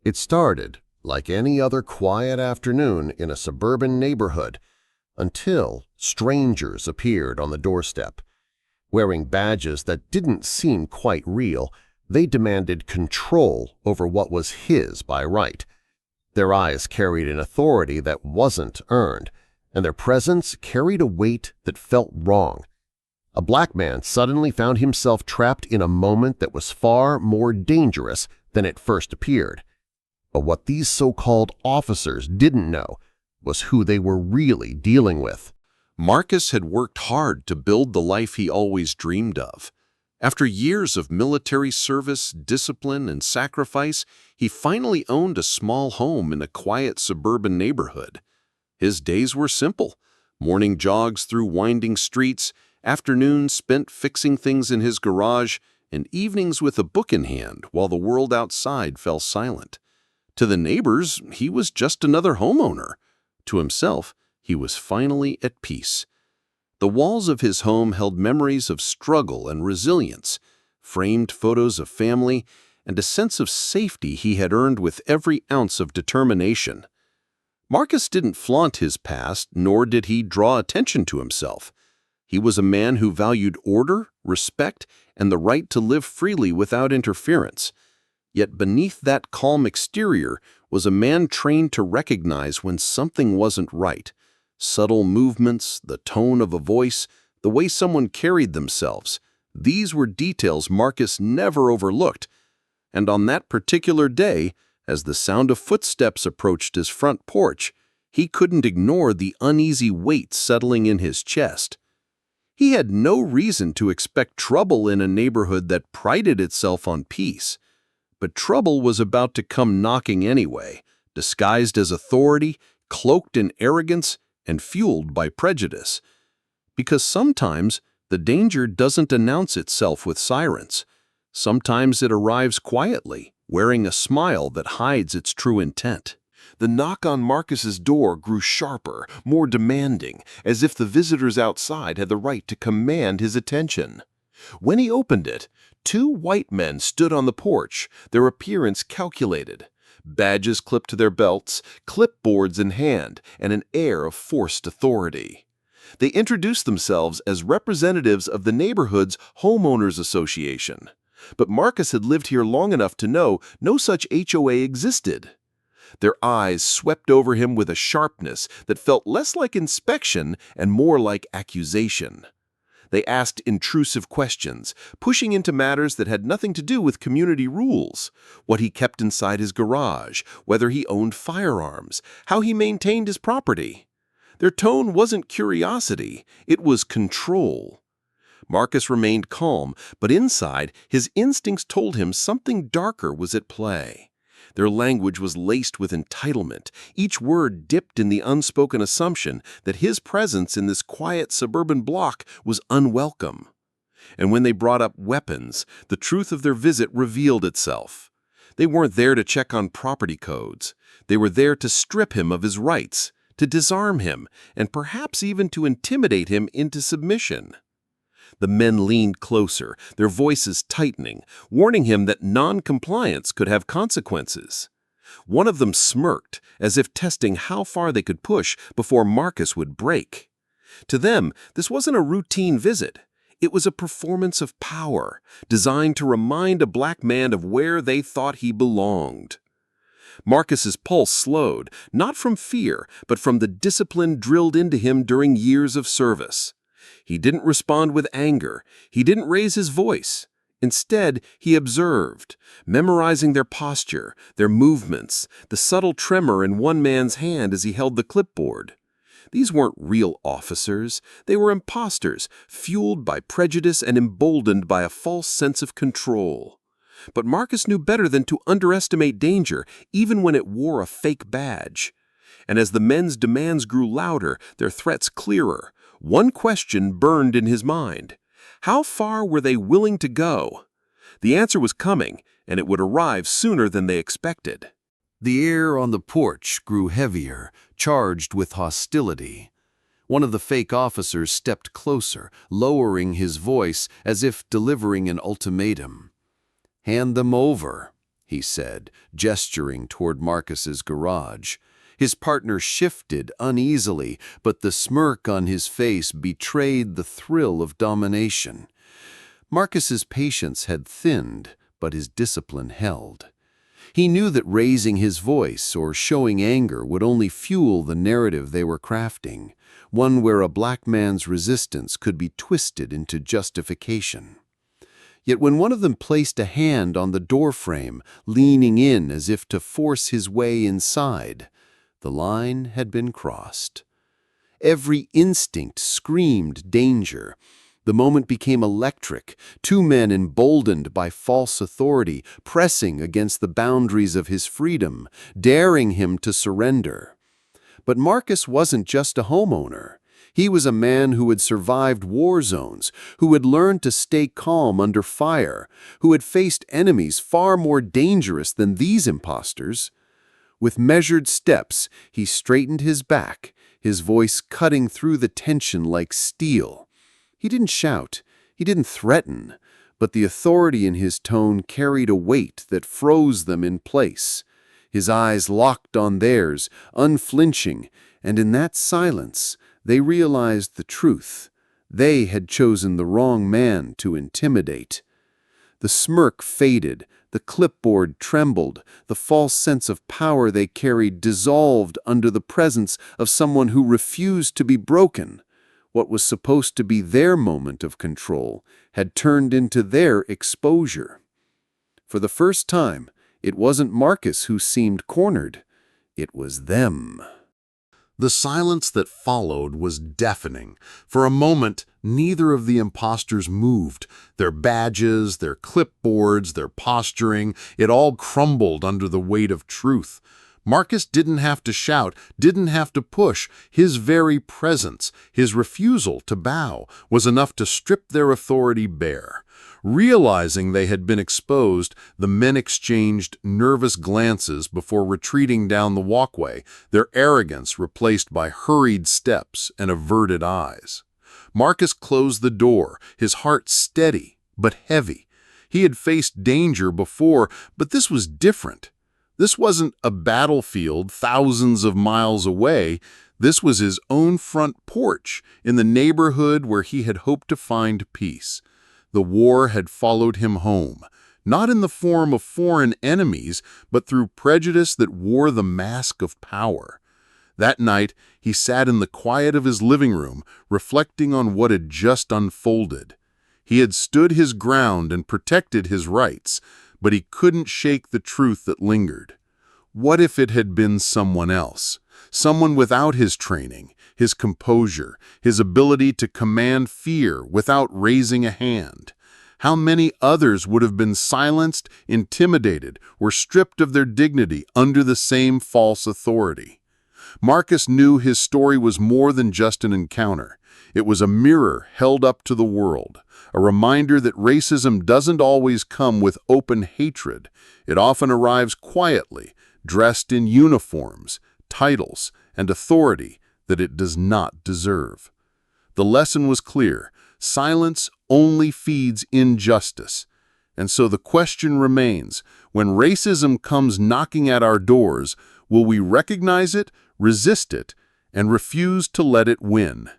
It started like any other quiet afternoon in a suburban neighborhood until strangers appeared on the doorstep. Wearing badges that didn't seem quite real, they demanded control over what was his by right. Their eyes carried an authority that wasn't earned, and their presence carried a weight that felt wrong. A black man suddenly found himself trapped in a moment that was far more dangerous than it first appeared. But what these so-called officers didn't know was who they were really dealing with. Marcus had worked hard to build the life he always dreamed of. After years of military service, discipline, and sacrifice, he finally owned a small home in a quiet suburban neighborhood. His days were simple: morning jogs through winding streets, afternoons spent fixing things in his garage, and evenings with a book in hand while the world outside fell silent. To the neighbors, he was just another homeowner. To himself, he was finally at peace. The walls of his home held memories of struggle and resilience, framed photos of family, and a sense of safety he had earned with every ounce of determination. Marcus didn't flaunt his past, nor did he draw attention to himself. He was a man who valued order, respect, and the right to live freely without interference. Yet beneath that calm exterior was a man trained to recognize when something wasn't right. Subtle movements, the tone of a voice, the way someone carried themselves, these were details Marcus never overlooked. And on that particular day, as the sound of footsteps approached his front porch, he couldn't ignore the uneasy weight settling in his chest. He had no reason to expect trouble in a neighborhood that prided itself on peace. But trouble was about to come knocking anyway, disguised as authority, cloaked in arrogance, and fueled by prejudice. Because sometimes the danger doesn't announce itself with sirens. Sometimes it arrives quietly, wearing a smile that hides its true intent. The knock on Marcus's door grew sharper, more demanding, as if the visitors outside had the right to command his attention. When he opened it, two white men stood on the porch, their appearance calculated. Badges clipped to their belts, clipboards in hand, and an air of forced authority. They introduced themselves as representatives of the neighborhood's homeowners association. But Marcus had lived here long enough to know no such HOA existed. Their eyes swept over him with a sharpness that felt less like inspection and more like accusation. They asked intrusive questions, pushing into matters that had nothing to do with community rules: what he kept inside his garage, whether he owned firearms, how he maintained his property. Their tone wasn't curiosity, it was control. Marcus remained calm, but inside, his instincts told him something darker was at play. Their language was laced with entitlement, each word dipped in the unspoken assumption that his presence in this quiet suburban block was unwelcome. And when they brought up weapons, the truth of their visit revealed itself. They weren't there to check on property codes. They were there to strip him of his rights, to disarm him, and perhaps even to intimidate him into submission. The men leaned closer, their voices tightening, warning him that non-compliance could have consequences. One of them smirked, as if testing how far they could push before Marcus would break. To them, this wasn't a routine visit. It was a performance of power, designed to remind a black man of where they thought he belonged. Marcus's pulse slowed, not from fear, but from the discipline drilled into him during years of service. He didn't respond with anger. He didn't raise his voice. Instead, he observed, memorizing their posture, their movements, the subtle tremor in one man's hand as he held the clipboard. These weren't real officers. They were imposters, fueled by prejudice and emboldened by a false sense of control. But Marcus knew better than to underestimate danger, even when it wore a fake badge. And as the men's demands grew louder, their threats clearer, one question burned in his mind. How far were they willing to go? The answer was coming, and it would arrive sooner than they expected. The air on the porch grew heavier, charged with hostility. One of the fake officers stepped closer, lowering his voice as if delivering an ultimatum. "Hand them over," he said, gesturing toward Marcus's garage. His partner shifted uneasily, but the smirk on his face betrayed the thrill of domination. Marcus's patience had thinned, but his discipline held. He knew that raising his voice or showing anger would only fuel the narrative they were crafting, one where a black man's resistance could be twisted into justification. Yet when one of them placed a hand on the doorframe, leaning in as if to force his way inside, the line had been crossed. Every instinct screamed danger. The moment became electric, two men emboldened by false authority, pressing against the boundaries of his freedom, daring him to surrender. But Marcus wasn't just a homeowner. He was a man who had survived war zones, who had learned to stay calm under fire, who had faced enemies far more dangerous than these impostors. With measured steps, he straightened his back, his voice cutting through the tension like steel. He didn't shout, he didn't threaten, but the authority in his tone carried a weight that froze them in place. His eyes locked on theirs, unflinching, and in that silence, they realized the truth. They had chosen the wrong man to intimidate. The smirk faded, the clipboard trembled, the false sense of power they carried dissolved under the presence of someone who refused to be broken. What was supposed to be their moment of control had turned into their exposure. For the first time, it wasn't Marcus who seemed cornered. It was them. The silence that followed was deafening. For a moment, neither of the impostors moved. Their badges, their clipboards, their posturing, it all crumbled under the weight of truth. Marcus didn't have to shout, didn't have to push. His very presence, his refusal to bow, was enough to strip their authority bare. Realizing they had been exposed, the men exchanged nervous glances before retreating down the walkway, their arrogance replaced by hurried steps and averted eyes. Marcus closed the door, his heart steady but heavy. He had faced danger before, but this was different. This wasn't a battlefield thousands of miles away. This was his own front porch in the neighborhood where he had hoped to find peace. The war had followed him home, not in the form of foreign enemies, but through prejudice that wore the mask of power. That night, he sat in the quiet of his living room, reflecting on what had just unfolded. He had stood his ground and protected his rights, but he couldn't shake the truth that lingered. What if it had been someone else? Someone without his training, his composure, his ability to command fear without raising a hand? How many others would have been silenced, intimidated, or stripped of their dignity under the same false authority? Marcus knew his story was more than just an encounter. It was a mirror held up to the world, a reminder that racism doesn't always come with open hatred. It often arrives quietly, dressed in uniforms, titles, and authority that it does not deserve. The lesson was clear. Silence only feeds injustice. And so the question remains, when racism comes knocking at our doors, will we recognize it, resist it, and refuse to let it win?